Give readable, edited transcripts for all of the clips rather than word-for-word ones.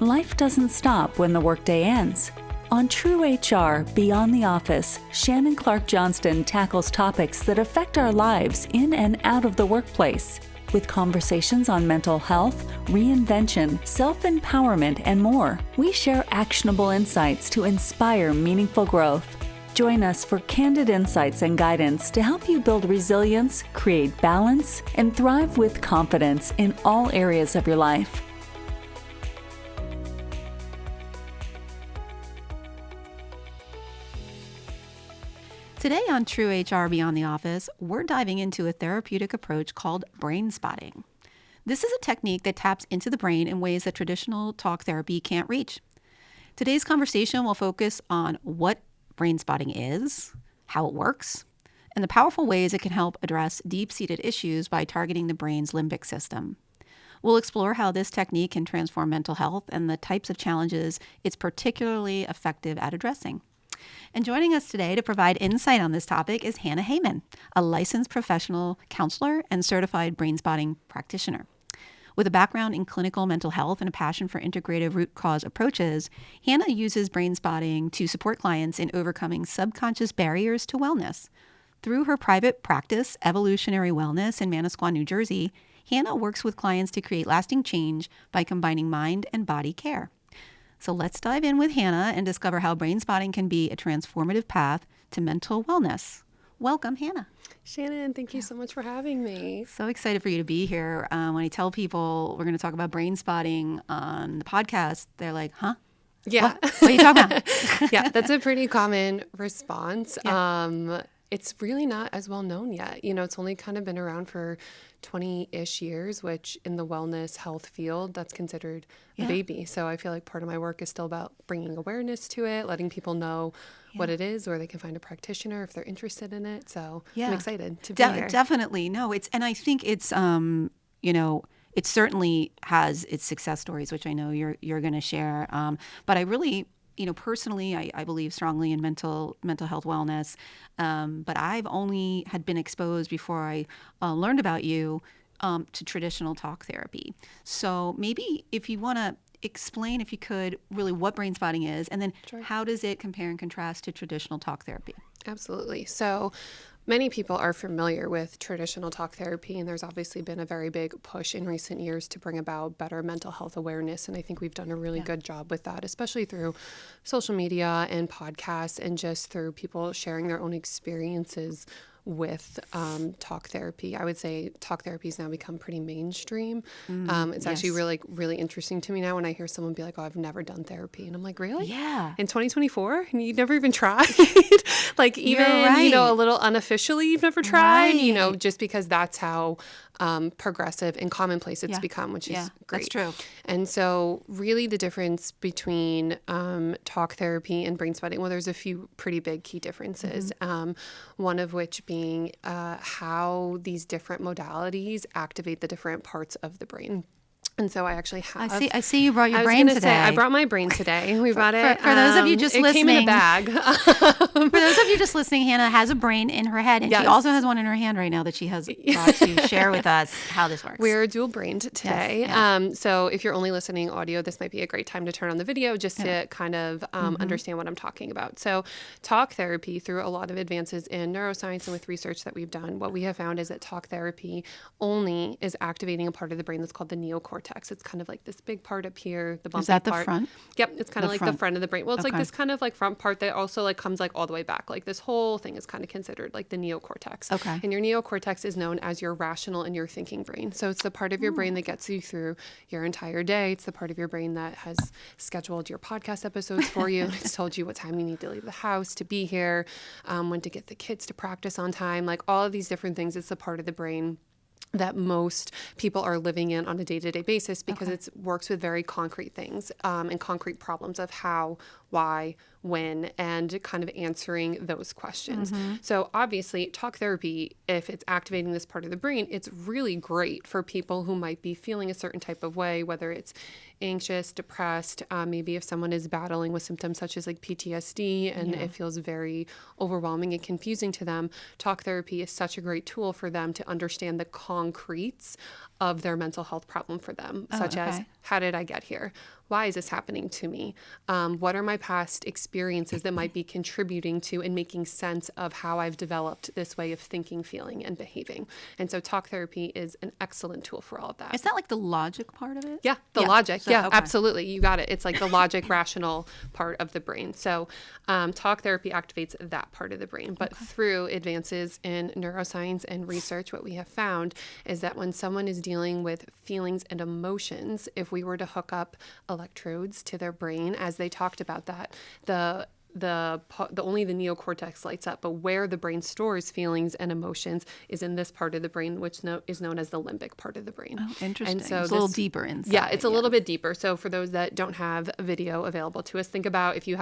Life doesn't stop when the workday ends. On True HR Beyond the Office, Shannon Clark Johnston tackles topics that affect our lives in and out of the workplace, with conversations on mental health, reinvention, self-empowerment, and more. We share actionable insights to inspire meaningful growth. Join us for candid insights and guidance to help you build resilience, create balance, and thrive with confidence in all areas of your life. Today on True HR Beyond the Office, we're diving into a therapeutic approach called Brainspotting. This is a technique that taps into the brain in ways that traditional talk therapy can't reach. Today's conversation will focus on what Brainspotting is, how it works, and the powerful ways it can help address deep-seated issues by targeting the brain's limbic system. We'll explore how this technique can transform mental health and the types of challenges it's particularly effective at addressing. And joining us today to provide insight on this topic is Hannah Heyman, a licensed professional counselor and certified brainspotting practitioner. With a background in clinical mental health and a passion for integrative root cause approaches, Hannah uses brainspotting to support clients in overcoming subconscious barriers to wellness. Through her private practice, Evolutionary Wellness in Manasquan, New Jersey, Hannah works with clients to create lasting change by combining mind and body care. So let's dive in with Hannah and discover how brainspotting can be a transformative path to mental wellness. Welcome, Hannah. Shannon, thank you so much for having me. So excited for you to be here. When I tell people we're going to talk about brainspotting on the podcast, they're like, huh? Yeah. What are you talking about? Yeah, that's a pretty common response. Yeah. It's really not as well known yet. You know, it's only kind of been around for 20-ish years, which in the wellness health field, that's considered a baby. So I feel like part of my work is still about bringing awareness to it, letting people know what it is, where they can find a practitioner if they're interested in it. So I'm excited to be here. Definitely. No, and I think it's, it certainly has its success stories, which I know you're going to share. But I really, personally, I believe strongly in mental health wellness. But I've only had been exposed before I learned about you to traditional talk therapy. So maybe if you want to explain, if you could, really what brainspotting is, and then how does it compare and contrast to traditional talk therapy? Absolutely. So many people are familiar with traditional talk therapy, and there's obviously been a very big push in recent years to bring about better mental health awareness. And I think we've done a really good job with that, especially through social media and podcasts and just through people sharing their own experiences with talk therapy. I would say talk therapy has now become pretty mainstream. It's actually really interesting to me now when I hear someone be like, oh, I've never done therapy. And I'm like, really? Yeah. In 2024? And you've never even tried? Like even, a little unofficially you've never tried, just because that's how progressive and commonplace it's become, which is great. That's true. And so really the difference between talk therapy and brainspotting, well, there's a few pretty big key differences. One of which being how these different modalities activate the different parts of the brain. And so I actually have. I see you brought your brain today. I brought my brain today. We brought it. For those of you just listening. It came in a bag. For those of you just listening, Hannah has a brain in her head, and she also has one in her hand right now that she has brought to share with us how this works. We're dual-brained today. Yes. So if you're only listening audio, this might be a great time to turn on the video just to kind of understand what I'm talking about. So talk therapy, through a lot of advances in neuroscience and with research that we've done, what we have found is that talk therapy only is activating a part of the brain that's called the neocortex. It's kind of like this big part up here, the bumpy part. Is that the front? Yep, it's kind of like the front of the brain. Well, it's like this kind of like front part that also like comes like all the way back. Like this whole thing is kind of considered like the neocortex. Okay. And your neocortex is known as your rational and your thinking brain. So it's the part of your brain that gets you through your entire day. It's the part of your brain that has scheduled your podcast episodes for you. It's told you what time you need to leave the house to be here, when to get the kids to practice on time, like all of these different things. It's the part of the brain that most people are living in on a day-to-day basis because it works with very concrete things and concrete problems of how, why, when, and kind of answering those questions. So obviously talk therapy, if it's activating this part of the brain, it's really great for people who might be feeling a certain type of way, whether it's anxious, depressed, maybe if someone is battling with symptoms such as like PTSD and it feels very overwhelming and confusing to them. Talk therapy is such a great tool for them to understand the concretes of their mental health problem for them, such as, how did I get here? Why is this happening to me? What are my past experiences that might be contributing to and making sense of how I've developed this way of thinking, feeling, and behaving? And so talk therapy is an excellent tool for all of that. Is that like the logic part of it? Yeah, the logic. So, yeah, absolutely. You got it. It's like the logic, rational part of the brain. So talk therapy activates that part of the brain. But through advances in neuroscience and research, what we have found is that when someone is dealing with feelings and emotions, if we were to hook up electrodes to their brain, as they talked about that, only the neocortex lights up, but where the brain stores feelings and emotions is in this part of the brain, which is known as the limbic part of the brain. Oh, interesting. And so it's a little deeper inside. Yeah, it's a little bit deeper. So for those that don't have a video available to us, think about if you're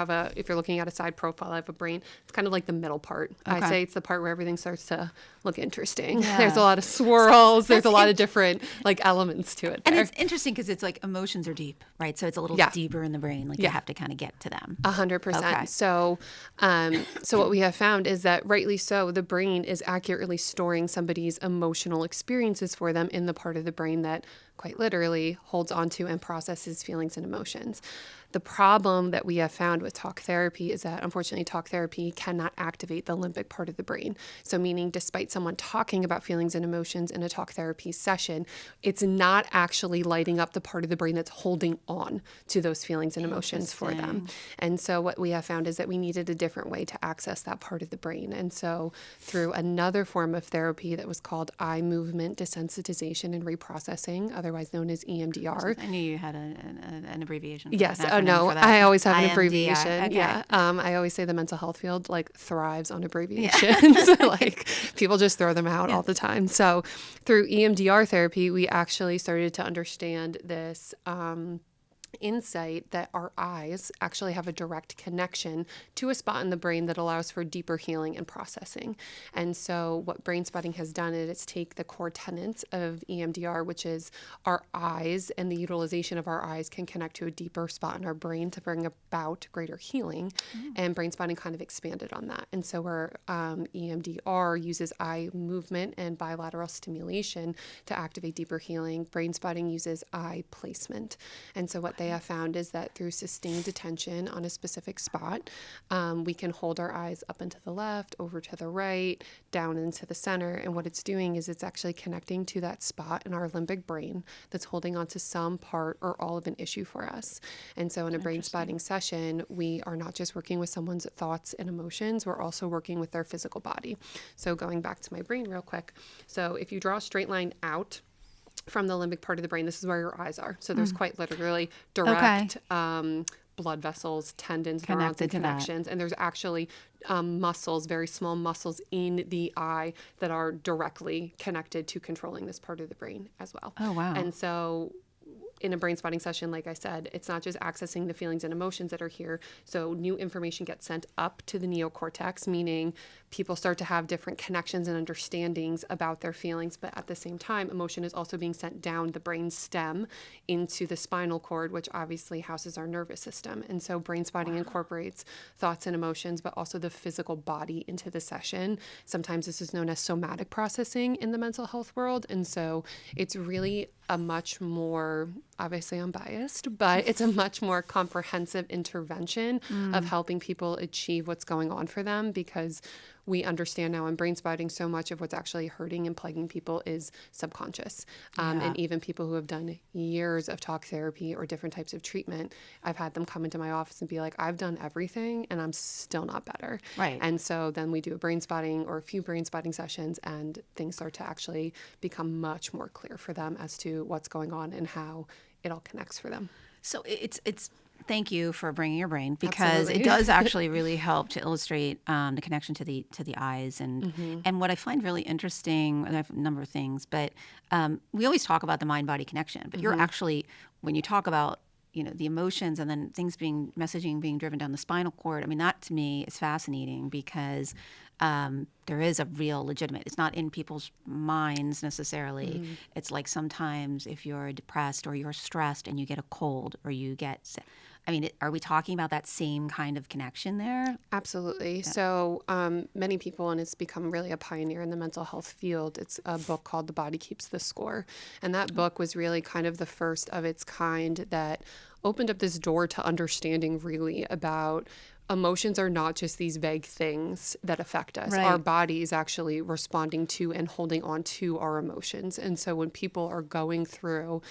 looking at a side profile of a brain, it's kind of like the middle part. I say it's the part where everything starts to look interesting. Yeah. There's a lot of swirls. There's a lot of different elements to it there. And it's interesting because it's like emotions are deep, right? So it's a little deeper in the brain. Like you have to kind of get to them. 100%. Okay. So what we have found is that rightly so, the brain is accurately storing somebody's emotional experiences for them in the part of the brain that quite literally holds onto and processes feelings and emotions. The problem that we have found with talk therapy is that, unfortunately, talk therapy cannot activate the limbic part of the brain. So meaning despite someone talking about feelings and emotions in a talk therapy session, it's not actually lighting up the part of the brain that's holding on to those feelings and emotions for them. And so what we have found is that we needed a different way to access that part of the brain. And so through another form of therapy that was called eye movement desensitization and reprocessing, otherwise known as EMDR. I knew you had an abbreviation. Yes. Oh, no. I always have an IMDR. abbreviation. Okay. Yeah. I always say the mental health field thrives on abbreviations. People just throw them out all the time. So through EMDR therapy, we actually started to understand this insight that our eyes actually have a direct connection to a spot in the brain that allows for deeper healing and processing. And so what Brainspotting has done is it's take the core tenets of EMDR, which is our eyes and the utilization of our eyes can connect to a deeper spot in our brain to bring about greater healing. And Brainspotting kind of expanded on that. And so where EMDR uses eye movement and bilateral stimulation to activate deeper healing, Brainspotting uses eye placement. And so what they have found is that through sustained attention on a specific spot, we can hold our eyes up and to the left, over to the right, down into the center. And what it's doing is it's actually connecting to that spot in our limbic brain that's holding on to some part or all of an issue for us. And so in a Brainspotting session, we are not just working with someone's thoughts and emotions, we're also working with their physical body. So going back to my brain real quick. So if you draw a straight line out from the limbic part of the brain, this is where your eyes are. So there's quite literally direct blood vessels, tendons, neurons, and connections. And there's actually muscles, very small muscles in the eye that are directly connected to controlling this part of the brain as well. Oh, wow. And so in a Brainspotting session, like I said, it's not just accessing the feelings and emotions that are here. So new information gets sent up to the neocortex, meaning people start to have different connections and understandings about their feelings. But at the same time, emotion is also being sent down the brain stem into the spinal cord, which obviously houses our nervous system. And so Brainspotting incorporates thoughts and emotions, but also the physical body into the session. Sometimes this is known as somatic processing in the mental health world. And so it's really a much more, obviously I'm biased, but it's a much more comprehensive intervention of helping people achieve what's going on for them, because we understand now in Brainspotting so much of what's actually hurting and plaguing people is subconscious. And even people who have done years of talk therapy or different types of treatment, I've had them come into my office and be like, I've done everything and I'm still not better. Right. And so then we do a Brainspotting or a few Brainspotting sessions and things start to actually become much more clear for them as to what's going on and how it all connects for them. So it's thank you for bringing your brain, because Absolutely. it does actually really help to illustrate the connection to the eyes. And what I find really interesting, I have a number of things, but we always talk about the mind-body connection, but you're actually, when you talk about the emotions and then messaging being driven down the spinal cord, I mean, that to me is fascinating, because there is a real legitimate, it's not in people's minds necessarily. It's like sometimes if you're depressed or you're stressed and you get a cold or you get I mean, are we talking about that same kind of connection there? Absolutely. So many people, and it's become really a pioneer in the mental health field, it's a book called The Body Keeps the Score. And that book was really kind of the first of its kind that opened up this door to understanding really about emotions are not just these vague things that affect us. Right. Our body is actually responding to and holding on to our emotions. And so when people are going through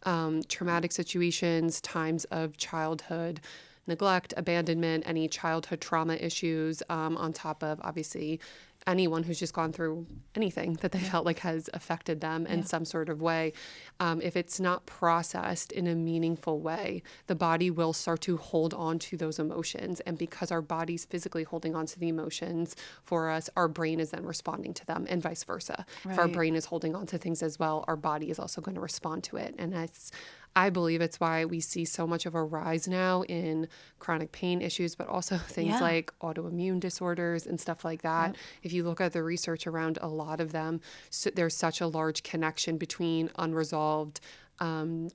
traumatic situations, times of childhood neglect, abandonment, any childhood trauma issues, on top of obviously anyone who's just gone through anything that they felt like has affected them in some sort of way. If it's not processed in a meaningful way, the body will start to hold on to those emotions. And because our body's physically holding on to the emotions for us, our brain is then responding to them and vice versa. If our Right. brain is holding on to things as well, our body is also going to respond to it. And I believe it's why we see so much of a rise now in chronic pain issues, but also things Yeah. like autoimmune disorders and stuff like that. If you look at the research around a lot of them, there's such a large connection between unresolved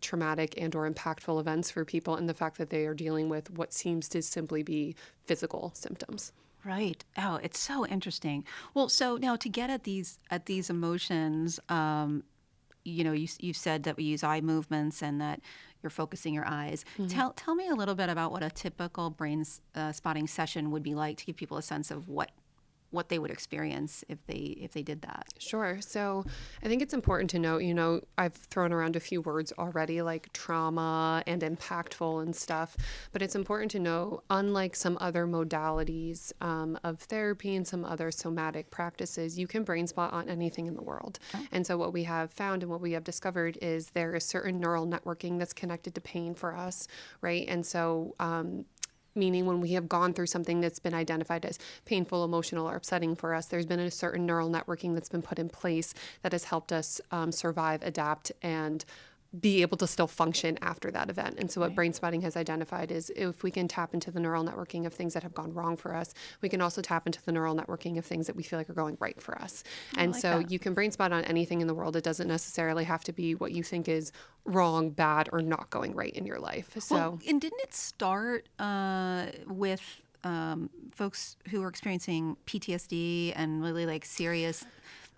traumatic and or impactful events for people and the fact that they are dealing with what seems to simply be physical symptoms. Right. Oh, it's so interesting. Well, so now to get at these emotions, you said that we use eye movements and that you're focusing your eyes. Tell me a little bit about what a typical brain spotting session would be like to give people a sense of what they would experience if they did that. Sure. So I think it's important to note, I've thrown around a few words already like trauma and impactful and stuff, but it's important to know, unlike some other modalities of therapy and some other somatic practices, you can brain spot on anything in the world. And so what we have found and what we have discovered is there is certain neural networking that's connected to pain for us, right? And so meaning when we have gone through something that's been identified as painful, emotional, or upsetting for us, there's been a certain neural networking that's been put in place that has helped us survive, adapt, and be able to still function after that event. And so what brain spotting has identified is if we can tap into the neural networking of things that have gone wrong for us, we can also tap into the neural networking of things that we feel like are going right for us. And so you can brain spot on anything in the world. It doesn't necessarily have to be what you think is wrong, bad, or not going right in your life. So, Well, and didn't it start with folks who were experiencing PTSD and really like serious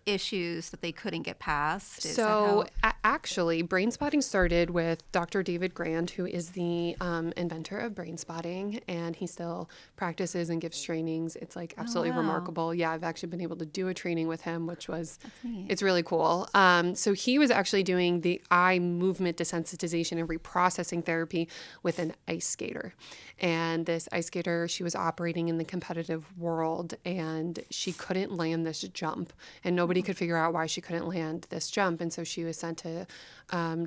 issues that they couldn't get past? Is that So how- actually, brain spotting started with Dr. David Grand, who is the inventor of brain spotting, and he still practices and gives trainings. It's like absolutely wow. remarkable. Yeah, I've actually been able to do a training with him, which was, neat. it's really cool. So he was actually doing the eye movement desensitization and reprocessing therapy with an ice skater. And this ice skater, she was operating in the competitive world and she couldn't land this jump, and nobody could figure out why she couldn't land this jump. And so she was sent to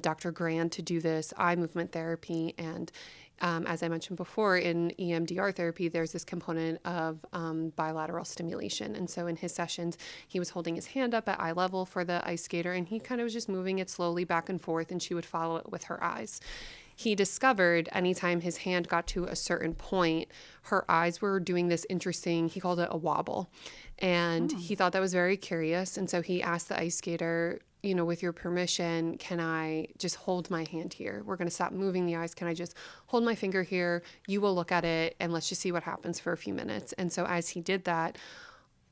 Dr. Grand to do this eye movement therapy. And as I mentioned before, in EMDR therapy, there's this component of bilateral stimulation. And so in his sessions, he was holding his hand up at eye level for the ice skater, and he kind of was just moving it slowly back and forth, and she would follow it with her eyes. He discovered anytime his hand got to a certain point, her eyes were doing this interesting, he called it a wobble. And he thought that was very curious. And so he asked the ice skater, with your permission, can I just hold my hand here? We're going to stop moving the eyes. Can I just hold my finger here? You will look at it and let's just see what happens for a few minutes. And so as he did that,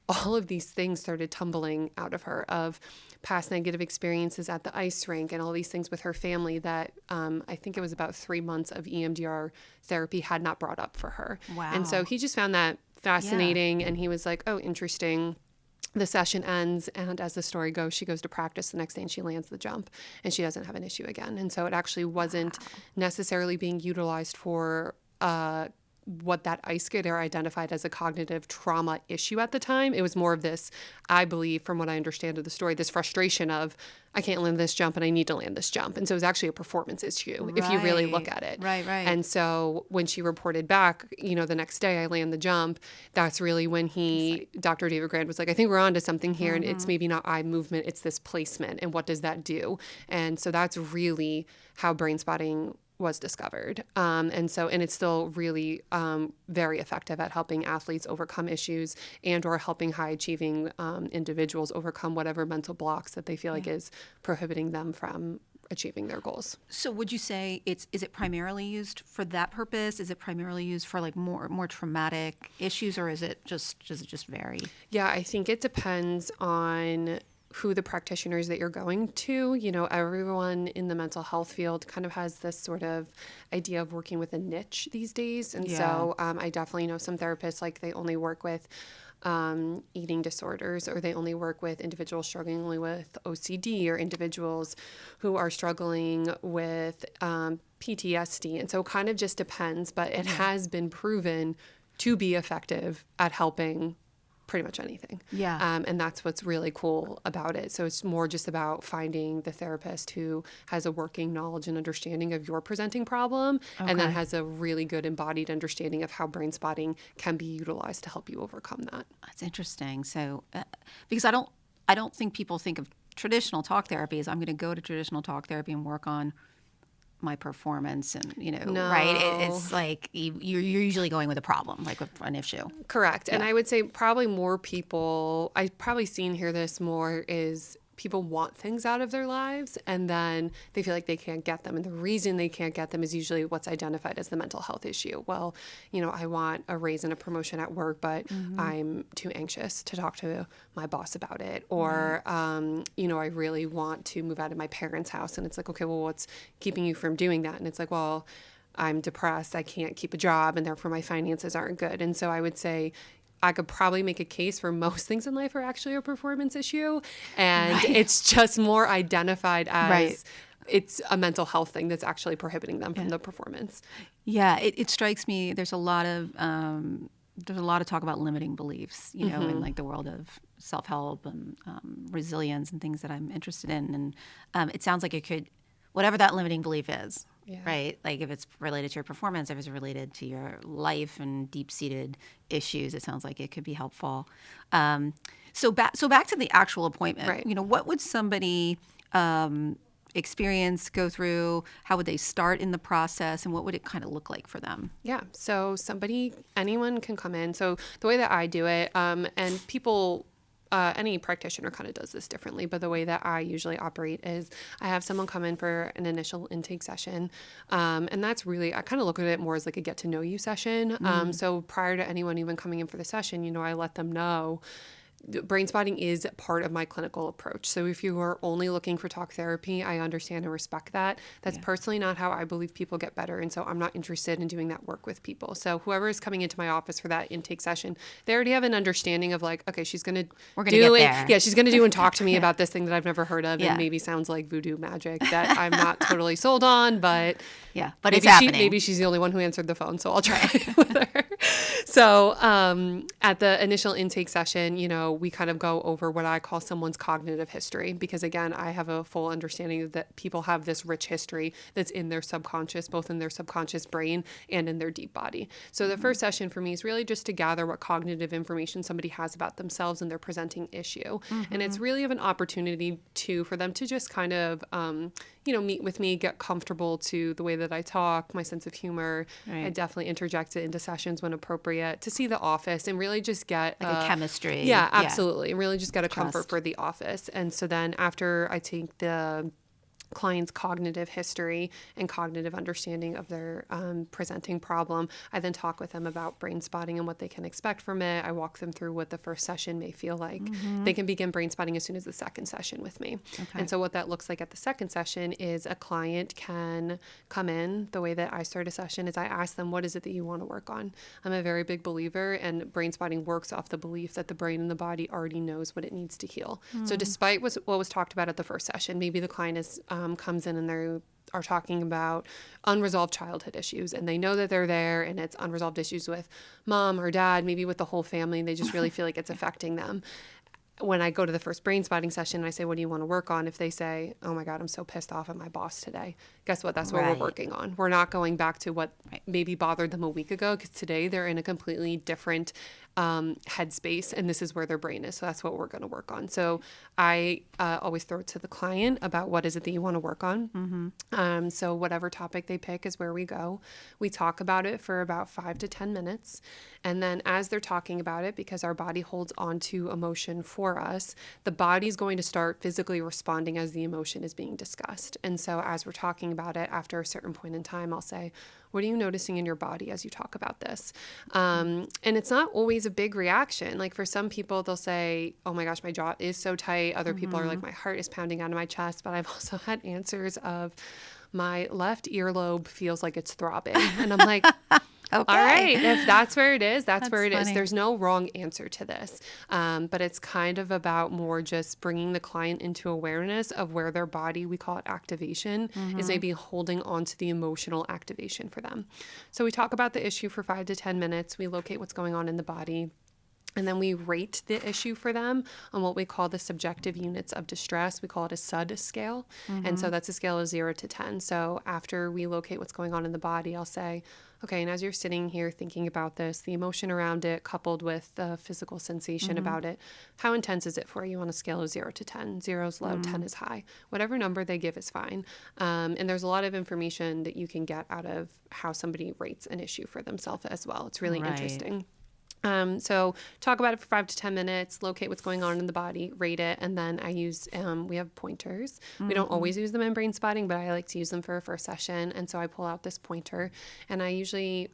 all of these things started tumbling out of her, of past negative experiences at the ice rink and all these things with her family that I think it was about 3 months of EMDR therapy had not brought up for her. Wow. And so he just found that fascinating. And he was like, oh, interesting. The session ends, and as the story goes, she goes to practice the next day and she lands the jump and she doesn't have an issue again. And so it actually wasn't necessarily being utilized for what that ice skater identified as a cognitive trauma issue at the time. It was more of this, I believe, from what I understand of the story, this frustration of, I can't land this jump and I need to land this jump. And so it was actually a performance issue if you really look at it. Right. And so when she reported back, the next day I land the jump, that's really when Dr. David Grand was like, I think we're onto something here. And it's maybe not eye movement, it's this placement. And what does that do? And so that's really how brain spotting was discovered. And it's still really very effective at helping athletes overcome issues and or helping high achieving individuals overcome whatever mental blocks that they feel like is prohibiting them from achieving their goals. So would you say is it primarily used for that purpose? Is it primarily used for like more traumatic issues, or does it just vary? Yeah, I think it depends on who the practitioners that you're going to. You know, everyone in the mental health field kind of has this sort of idea of working with a niche these days. And so I definitely know some therapists, like they only work with eating disorders, or they only work with individuals struggling with OCD, or individuals who are struggling with PTSD. And so it kind of just depends, but it has been proven to be effective at helping pretty much anything. Yeah. And that's what's really cool about it. So it's more just about finding the therapist who has a working knowledge and understanding of your presenting problem, and then has a really good embodied understanding of how brain spotting can be utilized to help you overcome that. That's interesting. So, because I don't think people think of traditional talk therapy as I'm going to go to traditional talk therapy and work on my performance, and right? It's like you're usually going with a problem, like with an issue. Correct. And I would say probably more people, I've probably seen hear this more, is people want things out of their lives and then they feel like they can't get them. And the reason they can't get them is usually what's identified as the mental health issue. Well, I want a raise and a promotion at work, but I'm too anxious to talk to my boss about it. Or, I really want to move out of my parents' house. And it's like, okay, well, what's keeping you from doing that? And it's like, well, I'm depressed. I can't keep a job, and therefore my finances aren't good. And so I would say, I could probably make a case for most things in life are actually a performance issue. And it's just more identified as it's a mental health thing that's actually prohibiting them from the performance. Yeah, it strikes me there's a lot of talk about limiting beliefs, in like the world of self-help and resilience and things that I'm interested in. And it sounds like it could, whatever that limiting belief is, right? Like if it's related to your performance, if it's related to your life and deep-seated issues, it sounds like it could be helpful. So back to the actual appointment. Right. What would somebody experience, go through? How would they start in the process, and what would it kind of look like for them? Yeah. So anyone can come in. So the way that I do it, and people, any practitioner kind of does this differently, but the way that I usually operate is I have someone come in for an initial intake session. And that's really, I kind of look at it more as like a get to know you session. So prior to anyone even coming in for the session, I let them know brain spotting is part of my clinical approach. So if you are only looking for talk therapy, I understand and respect that. That's personally not how I believe people get better. And so I'm not interested in doing that work with people. So whoever is coming into my office for that intake session, they already have an understanding of like, okay, she's going to do it. Yeah, she's going to do and talk to me about this thing that I've never heard of and maybe sounds like voodoo magic that I'm not totally sold on, but but it's happening. Maybe she's the only one who answered the phone, so I'll try it with her. So at the initial intake session, we kind of go over what I call someone's cognitive history, because again, I have a full understanding that people have this rich history that's in their subconscious, both in their subconscious brain and in their deep body. So the first session for me is really just to gather what cognitive information somebody has about themselves and their presenting issue. And it's really of an opportunity for them to just kind of, meet with me, get comfortable to the way that I talk, my sense of humor. I definitely interject it into sessions when appropriate, to see the office and really just get like a chemistry. Yeah, absolutely. And really just get a comfort for the office. And so then after I take the client's cognitive history and cognitive understanding of their presenting problem, I then talk with them about brain spotting and what they can expect from it. I walk them through what the first session may feel like. They can begin brain spotting as soon as the second session with me. And so what that looks like at the second session is a client can come in. The way that I start a session is I ask them, what is it that you want to work on? I'm a very big believer, and brain spotting works off the belief that the brain and the body already knows what it needs to heal. So despite what was talked about at the first session, maybe the client is comes in and they are talking about unresolved childhood issues, and they know that they're there, and it's unresolved issues with mom or dad, maybe with the whole family, and they just really feel like it's affecting them. When I go to the first brain spotting session and I say, what do you want to work on? If they say, oh my God, I'm so pissed off at my boss today, guess what? That's what we're working on. We're not going back to what maybe bothered them a week ago, because today they're in a completely different headspace, and this is where their brain is. So that's what we're going to work on. So I always throw it to the client about what is it that you want to work on. So whatever topic they pick is where we go. We talk about it for about 5 to 10 minutes. And then as they're talking about it, because our body holds on to emotion for for us, the body's going to start physically responding as the emotion is being discussed. And so as we're talking about it, after a certain point in time, I'll say, what are you noticing in your body as you talk about this? And it's not always a big reaction. Like for some people, they'll say, oh my gosh, my jaw is so tight. Other people are like, my heart is pounding out of my chest. But I've also had answers of my left earlobe feels like it's throbbing. And I'm like, Okay. all right, if that's where it is, that's where it is. funny. There's no wrong answer to this. But it's kind of about more just bringing the client into awareness of where their body, we call it activation, is maybe holding on to the emotional activation for them. So we talk about the issue for 5 to 10 minutes. We locate what's going on in the body. And then we rate the issue for them on what we call the subjective units of distress. We call it a SUD scale. And so that's a scale of 0 to 10. So after we locate what's going on in the body, I'll say, okay, and as you're sitting here thinking about this, the emotion around it coupled with the physical sensation about it, how intense is it for you on a scale of 0 to 10? 0 is low, 10 is high. Whatever number they give is fine. And there's a lot of information that you can get out of how somebody rates an issue for themselves as well. It's really interesting. So talk about it for 5 to 10 minutes, locate what's going on in the body, rate it, and then I use, we have pointers. We don't always use them in Brainspotting, but I like to use them for a first session. And so I pull out this pointer, and I usually,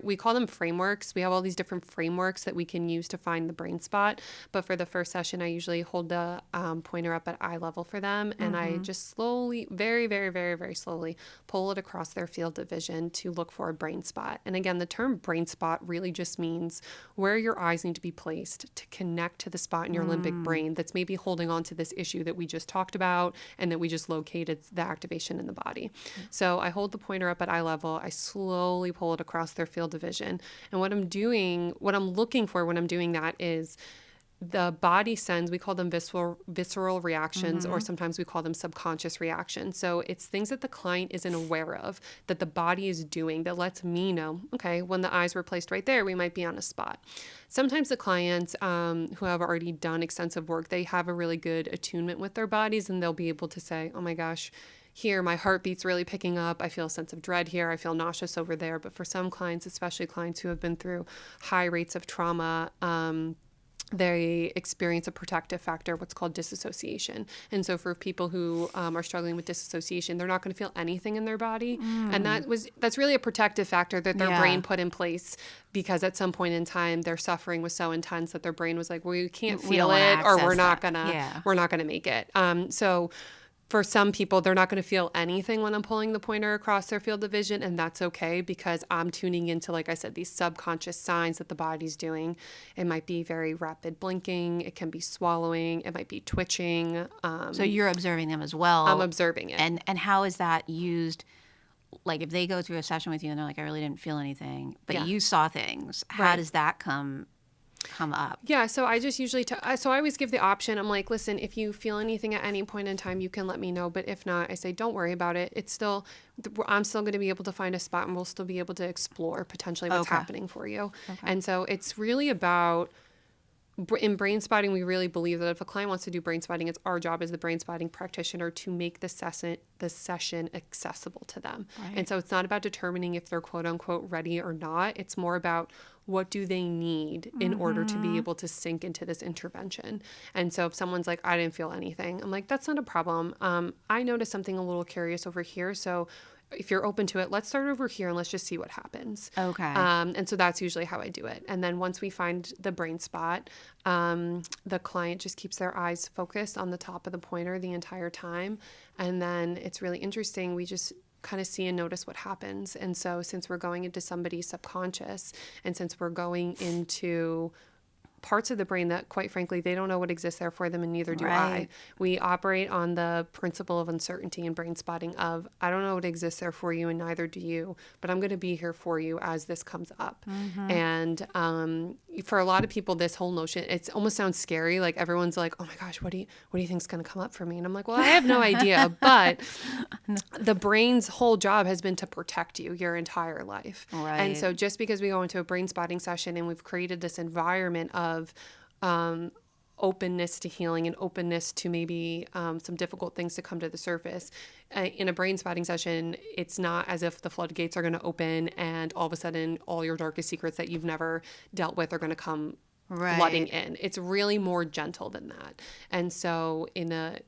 we call them frameworks. We have all these different frameworks that we can use to find the brain spot. But for the first session, I usually hold the pointer up at eye level for them, and I just slowly, very, very, very, very slowly pull it across their field of vision to look for a brain spot. And again, the term brain spot really just means where your eyes need to be placed to connect to the spot in your limbic brain that's maybe holding on to this issue that we just talked about and that we just located the activation in the body. So I hold the pointer up at eye level. I slowly pull it across their field of vision. And what I'm looking for when I'm doing that is the body sends, we call them visceral reactions, or sometimes we call them subconscious reactions. So it's things that the client isn't aware of, that the body is doing, that lets me know, okay, when the eyes were placed right there, we might be on a spot. Sometimes the clients who have already done extensive work, they have a really good attunement with their bodies, and they'll be able to say, oh my gosh, here, my heartbeat's really picking up. I feel a sense of dread here. I feel nauseous over there. But for some clients, especially clients who have been through high rates of trauma, they experience a protective factor, what's called disassociation. And so for people who are struggling with disassociation, they're not going to feel anything in their body. And that's really a protective factor that their brain put in place, because at some point in time, their suffering was so intense that their brain was like, well, we can't feel it, or we're not gonna make it. So for some people, they're not going to feel anything when I'm pulling the pointer across their field of vision, and that's okay, because I'm tuning into, like I said, these subconscious signs that the body's doing. It might be very rapid blinking. It can be swallowing. It might be twitching. So you're observing them as well. I'm observing it. And how is that used? Like if they go through a session with you and they're like, I really didn't feel anything, but you saw things, how does that come up? Yeah, so I just usually, so I always give the option. I'm like, listen, if you feel anything at any point in time, you can let me know. But if not, I say, don't worry about it. I'm still going to be able to find a spot, and we'll still be able to explore potentially what's happening for you. And so it's really about, in Brainspotting, we really believe that if a client wants to do Brainspotting, it's our job as the Brainspotting practitioner to make the session accessible to them. And so it's not about determining if they're quote unquote ready or not. It's more about what do they need in order to be able to sink into this intervention. And so if someone's like, I didn't feel anything, I'm like, that's not a problem. I noticed something a little curious over here. So if you're open to it, let's start over here and let's just see what happens. Okay. And so that's usually how I do it. And then once we find the brain spot, the client just keeps their eyes focused on the top of the pointer the entire time. And then it's really interesting. We just kind of see and notice what happens. And so since we're going into somebody's subconscious, and since we're going into parts of the brain that, quite frankly, they don't know what exists there for them, and neither do I. We operate on the principle of uncertainty and Brainspotting of, I don't know what exists there for you, and neither do you, but I'm going to be here for you as this comes up. And for a lot of people, this whole notion, it almost sounds scary. Like everyone's like, oh my gosh, what do you think is going to come up for me? And I'm like, well, I have no idea, but the brain's whole job has been to protect you your entire life. And so just because we go into a Brainspotting session and we've created this environment of openness to healing and openness to maybe some difficult things to come to the surface. In a Brainspotting session, it's not as if the floodgates are going to open and all of a sudden all your darkest secrets that you've never dealt with are going to come flooding in. It's really more gentle than that. And so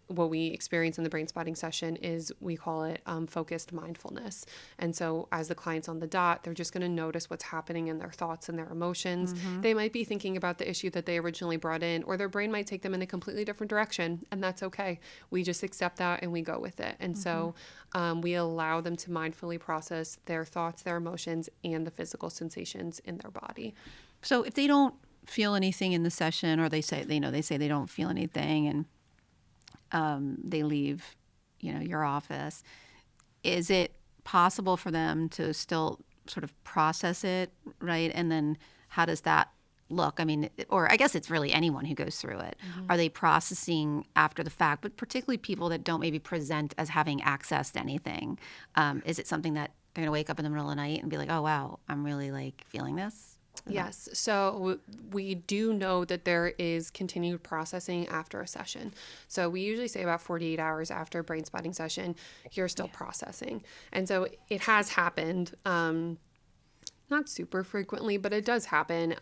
what we experience in the brain spotting session is we call it focused mindfulness. And so as the client's on the dot, they're just going to notice what's happening in their thoughts and their emotions. They might be thinking about the issue that they originally brought in, or their brain might take them in a completely different direction. And that's okay. We just accept that and we go with it. And so we allow them to mindfully process their thoughts, their emotions, and the physical sensations in their body. So if they don't feel anything in the session, or they say they don't feel anything, and they leave, your office, is it possible for them to still sort of process it, right? And then how does that look? I mean, or I guess it's really anyone who goes through it. Are they processing after the fact? But particularly people that don't maybe present as having access to anything. Is it something that they're going to wake up in the middle of the night and be like, oh, wow, I'm really feeling this? Yes. So we do know that there is continued processing after a session. So we usually say about 48 hours after a brain spotting session, you're still processing. And so it has happened, not super frequently, but it does happen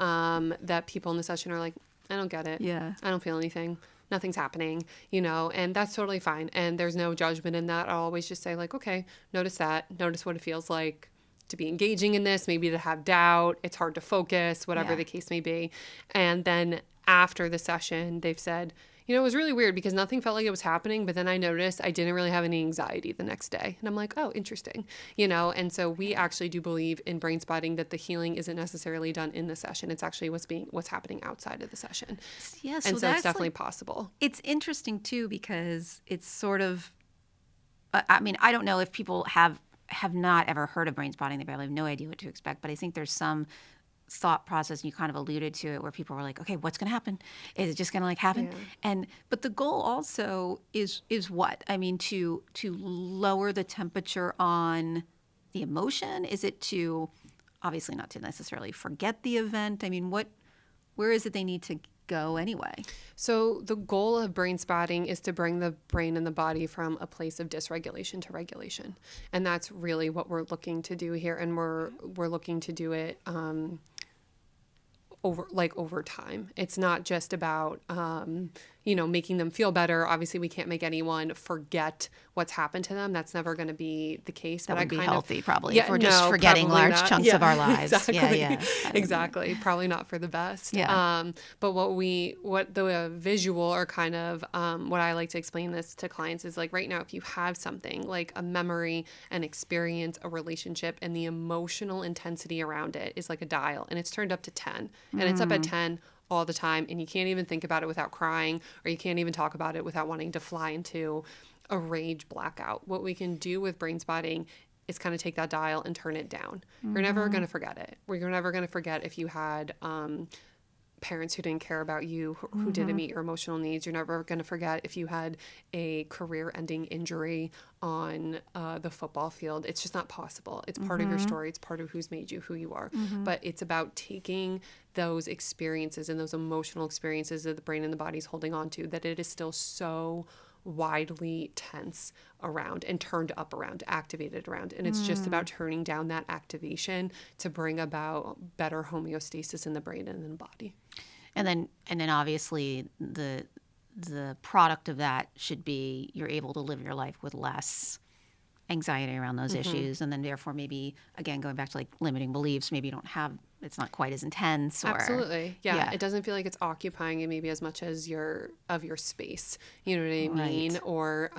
that people in the session are like, I don't get it. Yeah. I don't feel anything. Nothing's happening, and that's totally fine. And there's no judgment in that. I'll always just say okay, notice that, notice what it feels like to be engaging in this, maybe to have doubt, it's hard to focus, whatever the case may be. And then after the session, they've said, it was really weird because nothing felt like it was happening, but then I noticed I didn't really have any anxiety the next day. And I'm like, oh, interesting, and so we actually do believe in brain spotting that the healing isn't necessarily done in the session. It's actually what's happening outside of the session. Yeah, and so it's definitely possible. It's interesting too, because it's sort of, I don't know if people have not ever heard of brain spotting. They probably have no idea what to expect. But I think there's some thought process, and you kind of alluded to it, where people were like, okay, what's going to happen? Is it just going to happen? Yeah. But the goal also is what? I mean, to lower the temperature on the emotion? Is it to, obviously not to necessarily forget the event? I mean, where is it they need to go anyway? So the goal of brain spotting is to bring the brain and the body from a place of dysregulation to regulation. And that's really what we're looking to do here. And we're looking to do it over time. It's not just about, making them feel better. Obviously, we can't make anyone forget what's happened to them. That's never going to be the case. That would be healthy, probably, if we're just forgetting large chunks of our lives. Exactly. Yeah. Exactly. Probably not for the best. Yeah. But what the visual, or kind of what I like to explain this to clients is right now, if you have something like a memory, an experience, a relationship, and the emotional intensity around it is like a dial, and it's turned up to 10, and it's up at 10 all the time, and you can't even think about it without crying, or you can't even talk about it without wanting to fly into a rage blackout. What we can do with brain spotting is kind of take that dial and turn it down. You're never going to forget it. You're never going to forget if you had parents who didn't care about you, who didn't meet your emotional needs. You're never going to forget if you had a career-ending injury on the football field. It's just not possible. It's part of your story. It's part of who's made you who you are. But it's about taking those experiences and those emotional experiences that the brain and the body is holding on to, that it is still so widely tense around and turned up around, activated around. And it's just about turning down that activation to bring about better homeostasis in the brain and in the body. And then obviously the product of that should be you're able to live your life with less anxiety around those issues, and then therefore maybe, again, going back to limiting beliefs, maybe you don't have, it's not quite as intense. Or, absolutely. Yeah. It doesn't feel like it's occupying you maybe as much as your space. You know what I mean? Right. Or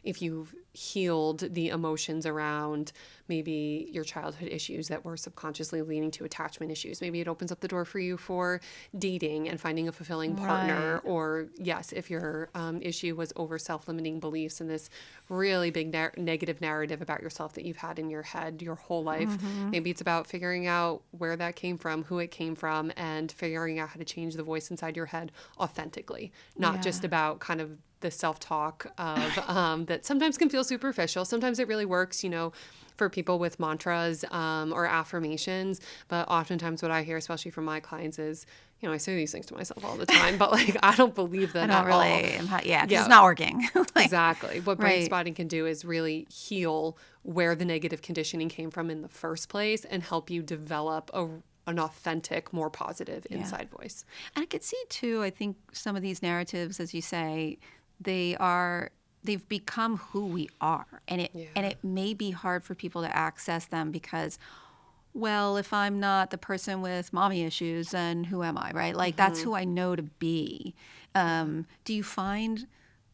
if you've healed the emotions around maybe your childhood issues that were subconsciously leading to attachment issues. Maybe it opens up the door for you for dating and finding a fulfilling partner. Right. Or yes, if your issue was over self-limiting beliefs and this really big negative narrative about yourself that you've had in your head your whole life, maybe it's about figuring out where that came from, who it came from, and figuring out how to change the voice inside your head authentically, not just about kind of the self-talk of that sometimes can feel superficial. Sometimes it really works, for people with mantras or affirmations. But oftentimes what I hear, especially from my clients, is, I say these things to myself all the time, but I don't believe them at all. It's not working. Exactly. What brain spotting can do is really heal where the negative conditioning came from in the first place and help you develop an authentic, more positive inside voice. And I could see too, I think some of these narratives, as you say, they've become who we are. And it may be hard for people to access them because, well, if I'm not the person with mommy issues, then who am I, right? Like that's who I know to be. Do you find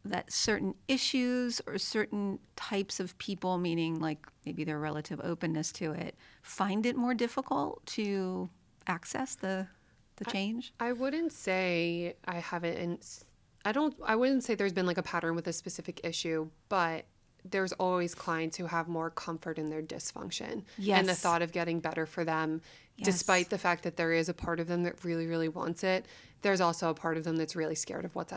that certain issues or certain types of people, meaning like maybe their relative openness to it, find it more difficult to access the change? I wouldn't say I haven't. I wouldn't say there's been like a pattern with a specific issue, but there's always clients who have more comfort in their dysfunction and the thought of getting better for them, despite the fact that there is a part of them that really, really wants it. There's also a part of them that's really scared of what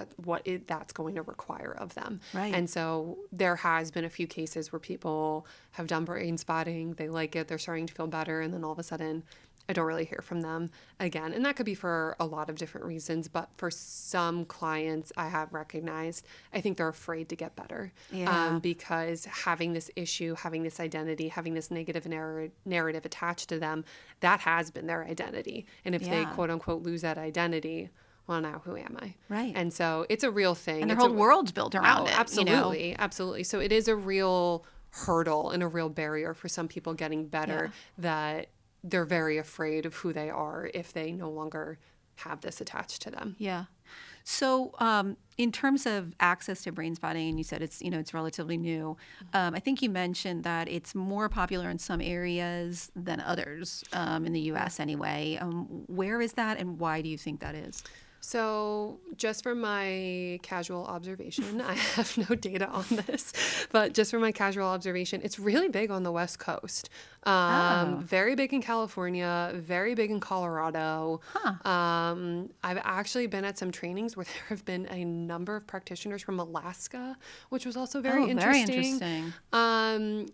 that's going to require of them. Right. And so there has been a few cases where people have done brain spotting, they like it, they're starting to feel better, and then all of a sudden I don't really hear from them again. And that could be for a lot of different reasons. But for some clients I have recognized, I think they're afraid to get better because having this issue, having this identity, having this negative narrative attached to them, that has been their identity. And if they quote unquote lose that identity, well, now who am I? Right. And so it's a real thing. And their whole world's built around it. Absolutely. You know? Absolutely. So it is a real hurdle and a real barrier for some people getting better that they're very afraid of who they are if they no longer have this attached to them. Yeah. So in terms of access to brain spotting, and you said it's relatively new, I think you mentioned that it's more popular in some areas than others in the U.S. anyway. Where is that, and why do you think that is? So just from my casual observation, I have no data on this, but just from my casual observation, it's really big on the West Coast. Very big in California, very big in Colorado. I've actually been at some trainings where there have been a number of practitioners from Alaska, which was also very interesting. Very interesting.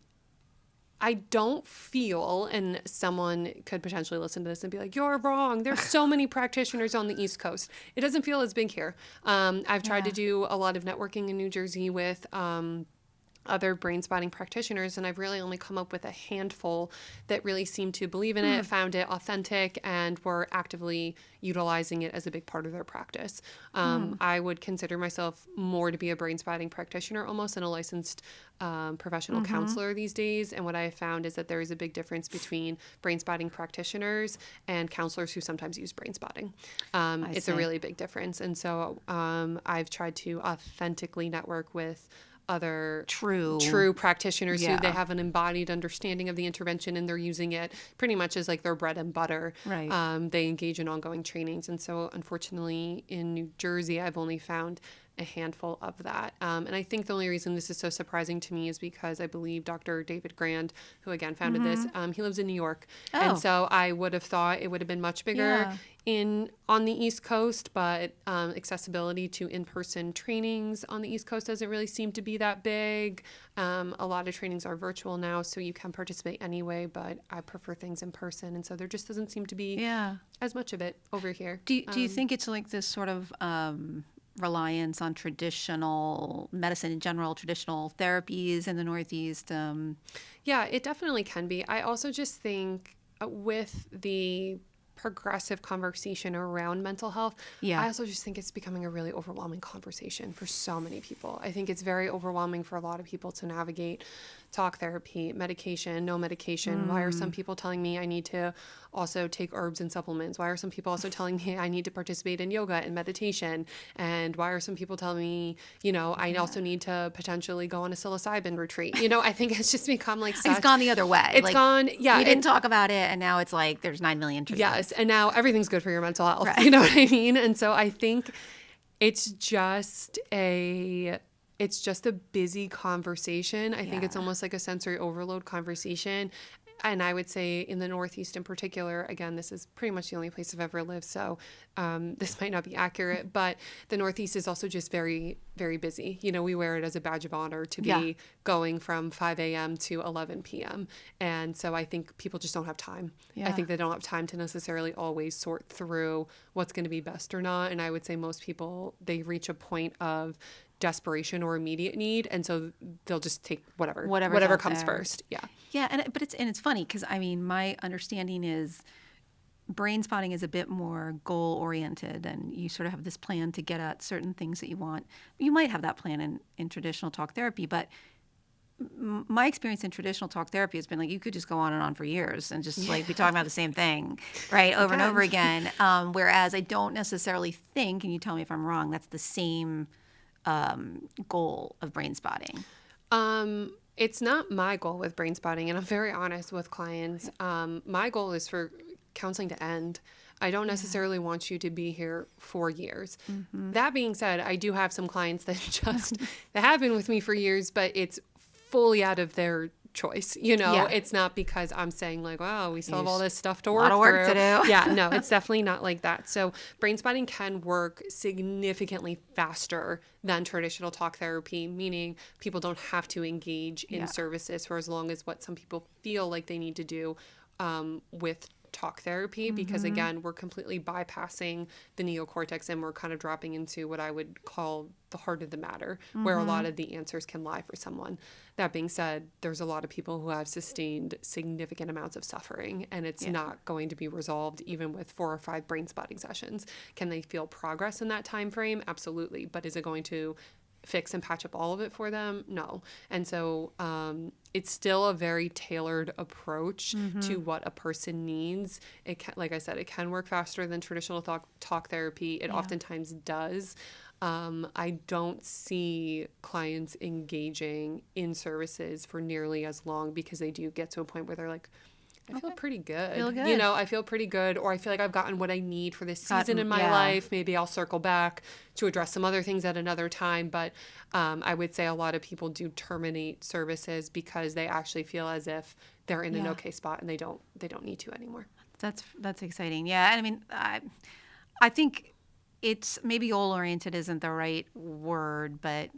I don't feel, and someone could potentially listen to this and be like, you're wrong. There's so many practitioners on the East Coast. It doesn't feel as big here. I've tried to do a lot of networking in New Jersey with other brain spotting practitioners, and I've really only come up with a handful that really seemed to believe in it, found it authentic, and were actively utilizing it as a big part of their practice. I would consider myself more to be a brain spotting practitioner almost than a licensed professional counselor these days. And what I have found is that there is a big difference between brain spotting practitioners and counselors who sometimes use brain spotting. It's a really big difference. And so I've tried to authentically network with other true practitioners who they have an embodied understanding of the intervention, and they're using it pretty much as like their bread and butter. Right. They engage in ongoing trainings. And so unfortunately in New Jersey, I've only found a handful of that. And I think the only reason this is so surprising to me is because I believe Dr. David Grand, who again founded this, he lives in New York. And so I would have thought it would have been much bigger on the East Coast, but accessibility to in-person trainings on the East Coast doesn't really seem to be that big. A lot of trainings are virtual now, so you can participate anyway, but I prefer things in person. And so there just doesn't seem to be as much of it over here. Do you think it's like this sort of reliance on traditional medicine in general, traditional therapies in the Northeast? Yeah, it definitely can be. I also just think with the progressive conversation around mental health, I also just think it's becoming a really overwhelming conversation for so many people. I think it's very overwhelming for a lot of people to navigate talk therapy, medication, no medication. Why are some people telling me I need to also take herbs and supplements? Why are some people also telling me I need to participate in yoga and meditation? And why are some people telling me, I also need to potentially go on a psilocybin retreat? I think it's just become like such... It's gone the other way. It's gone, We didn't talk about it, and now it's like there's 9 million treatments. Yes, and now everything's good for your mental health. Right. You know what I mean? And so I think it's just a busy conversation. I think it's almost like a sensory overload conversation. And I would say in the Northeast in particular, again, this is pretty much the only place I've ever lived, so this might not be accurate, but the Northeast is also just very, very busy. We wear it as a badge of honor to be going from 5 a.m. to 11 p.m. And so I think people just don't have time. Yeah. I think they don't have time to necessarily always sort through what's going to be best or not. And I would say most people, they reach a point of desperation or immediate need, and so they'll just take whatever comes there. first. Yeah, but it's funny because my understanding is brain spotting is a bit more goal oriented, and you sort of have this plan to get at certain things that you want. You might have that plan in traditional talk therapy, but my experience in traditional talk therapy has been like you could just go on and on for years and just like be talking about the same thing, right, over and over again. Whereas I don't necessarily think, and you tell me if I'm wrong, that's the same goal of brain spotting. It's not my goal with brain spotting, and I'm very honest with clients. My goal is for counseling to end. I don't necessarily want you to be here for years. Mm-hmm. That being said, I do have some clients that that have been with me for years, but it's fully out of their choice. It's not because I'm saying like, wow, we still have all this stuff to work through. A lot of work to do. Yeah, no, it's definitely not like that. So brain spotting can work significantly faster than traditional talk therapy, meaning people don't have to engage in services for as long as what some people feel like they need to do with talk therapy, because again, we're completely bypassing the neocortex and we're kind of dropping into what I would call the heart of the matter, where a lot of the answers can lie for someone. That being said, there's a lot of people who have sustained significant amounts of suffering, and it's not going to be resolved even with 4 or 5 brain spotting sessions. Can they feel progress in that time frame? Absolutely. But is it going to fix and patch up all of it for them? No. And so it's still a very tailored approach to what a person needs. It can, like I said, it can work faster than traditional talk therapy. It oftentimes does. I don't see clients engaging in services for nearly as long, because they do get to a point where they're like, I feel pretty good. I feel pretty good, or I feel like I've gotten what I need for this season in my life. Maybe I'll circle back to address some other things at another time. But I would say a lot of people do terminate services because they actually feel as if they're in an okay spot and they don't need to anymore. That's exciting. Yeah. I mean, I think it's maybe goal oriented isn't the right word, but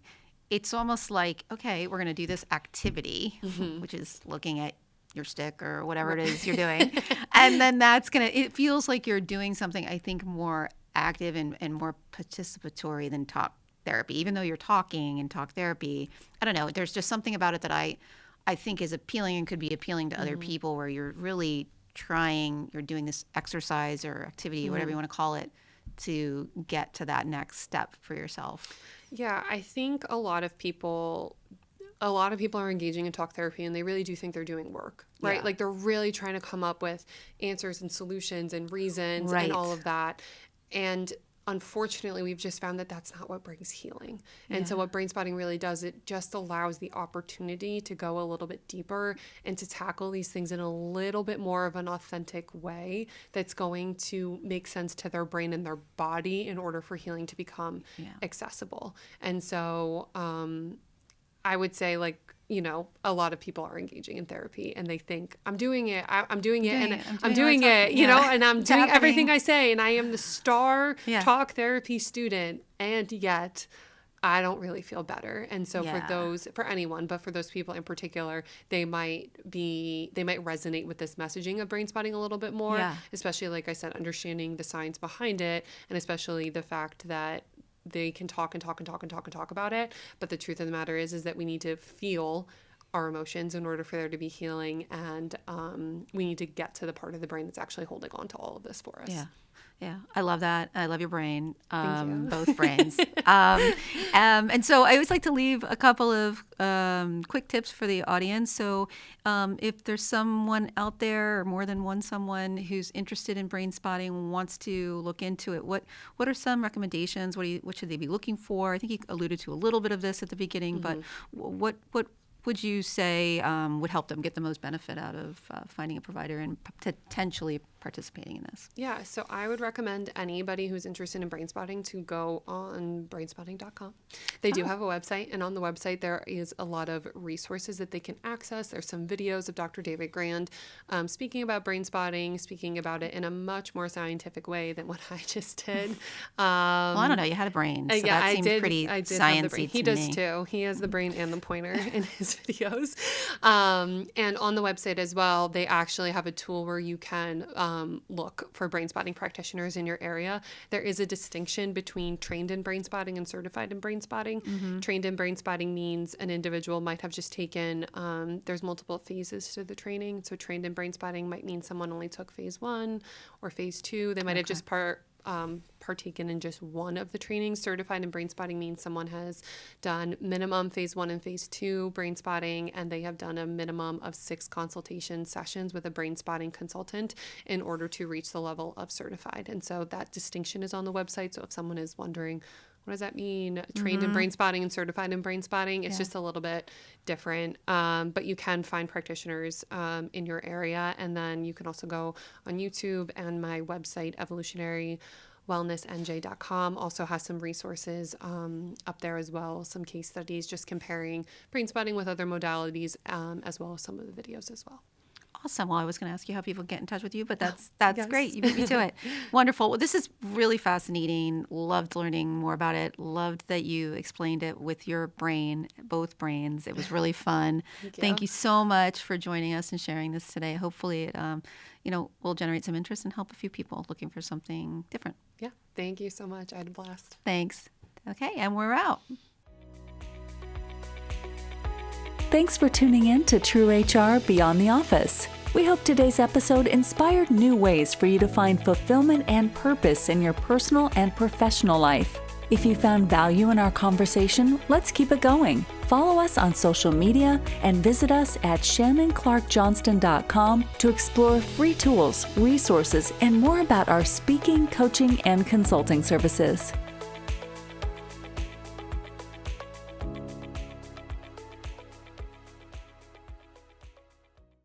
it's almost like, okay, we're going to do this activity, which is looking at your stick or whatever it is you're doing. And then it feels like you're doing something, I think, more active and more participatory than talk therapy. Even though you're talking in talk therapy, I don't know, there's just something about it that I think is appealing and could be appealing to other people, where you're really you're doing this exercise or activity, whatever you want to call it, to get to that next step for yourself. Yeah, I think a lot of people are engaging in talk therapy and they really do think they're doing work, right? Like they're really trying to come up with answers and solutions and reasons and all of that. And unfortunately, we've just found that that's not what brings healing. And so what brain spotting really does, it just allows the opportunity to go a little bit deeper and to tackle these things in a little bit more of an authentic way that's going to make sense to their brain and their body in order for healing to become accessible. And so I would say, like, a lot of people are engaging in therapy and they think I'm doing it, and I'm doing it, and I'm doing everything I say, and I am the star talk therapy student, and yet I don't really feel better. And so for anyone, but for those people in particular, they might resonate with this messaging of brain spotting a little bit more, especially, like I said, understanding the science behind it, and especially the fact that they can talk about it. But the truth of the matter is that we need to feel our emotions in order for there to be healing. And we need to get to the part of the brain that's actually holding on to all of this for us. Yeah. I love that. I love your brain. Thank you. Both brains. And so I always like to leave a couple of quick tips for the audience. So if there's someone out there, or more than one someone, who's interested in brain spotting, wants to look into it, what are some recommendations? What should they be looking for? I think you alluded to a little bit of this at the beginning, but what would you say would help them get the most benefit out of finding a provider and potentially participating in this? Yeah, so I would recommend anybody who's interested in brain spotting to go on brainspotting.com. They do have a website, and on the website there is a lot of resources that they can access. There's some videos of Dr. David Grand speaking about brain spotting, speaking about it in a much more scientific way than what I just did. Well, I don't know. You had a brain, so that seems pretty sciencey to He does me. too. He has the brain and the pointer in his videos. And on the website as well, they actually have a tool where you can look for brain spotting practitioners in your area. There is a distinction between trained in brain spotting and certified in brain spotting. Trained in brain spotting means an individual might have just taken, there's multiple phases to the training. So trained in brain spotting might mean someone only took phase 1 or phase 2. They might have just partaken in just one of the trainings. Certified in brain spotting means someone has done minimum phase 1 and phase 2 brain spotting, and they have done a minimum of 6 consultation sessions with a brain spotting consultant in order to reach the level of certified. And so that distinction is on the website. So if someone is wondering, what does that mean? Trained in brain spotting and certified in brain spotting. It's just a little bit different. But you can find practitioners in your area. And then you can also go on YouTube, and my website, evolutionarywellnessnj.com, also has some resources up there as well. Some case studies just comparing brain spotting with other modalities, as well as some of the videos as well. Awesome. Well, I was going to ask you how people get in touch with you, but that's Yes. great. You beat me to it. Wonderful. Well, this is really fascinating. Loved learning more about it. Loved that you explained it with your brain, both brains. It was really fun. Thank you so much for joining us and sharing this today. Hopefully it, will generate some interest and help a few people looking for something different. Yeah. Thank you so much. I had a blast. Thanks. Okay. And we're out. Thanks for tuning in to True HR Beyond the Office. We hope today's episode inspired new ways for you to find fulfillment and purpose in your personal and professional life. If you found value in our conversation, let's keep it going. Follow us on social media and visit us at ShannonClarkJohnston.com to explore free tools, resources, and more about our speaking, coaching, and consulting services.